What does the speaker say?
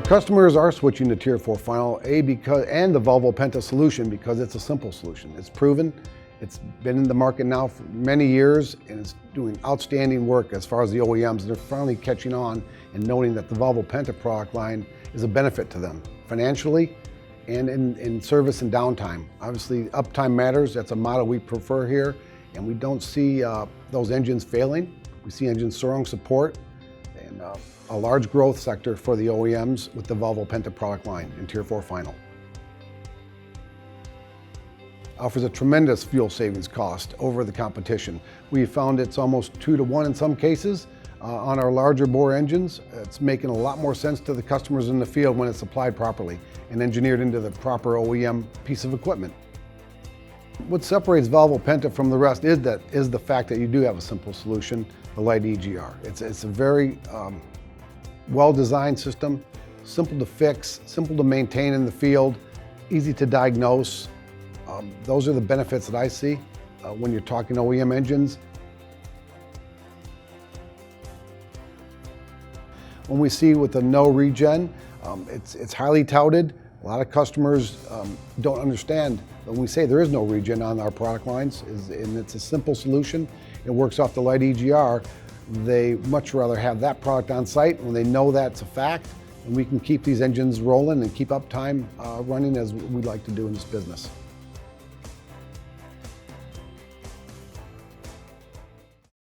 Our customers are switching to Tier 4 Final and the Volvo Penta solution because it's a simple solution. It's proven, it's been in the market now for many years, and it's doing outstanding work as far as the OEMs. They're finally catching on and noting that the Volvo Penta product line is a benefit to them financially and in service and downtime. Obviously, uptime matters. That's a model we prefer here, and we don't see those engines failing. We see engine strong support and a large growth sector for the OEMs with the Volvo Penta product line in Tier 4 Final. Offers a tremendous fuel savings cost over the competition. We found it's almost 2 to 1 in some cases on our larger bore engines. It's making a lot more sense to the customers in the field when it's applied properly and engineered into the proper OEM piece of equipment. What separates Volvo Penta from the rest is the fact that you do have a simple solution, the light EGR. It's a very well-designed system, simple to fix, simple to maintain in the field, easy to diagnose. Those are the benefits that I see when you're talking OEM engines. When we see with the no regen, it's highly touted. A lot of customers don't understand when we say there is no regen on our product lines, and it's a simple solution. It works off the light EGR. They much rather have that product on site when they know that's a fact, and we can keep these engines rolling and keep uptime running as we'd like to do in this business.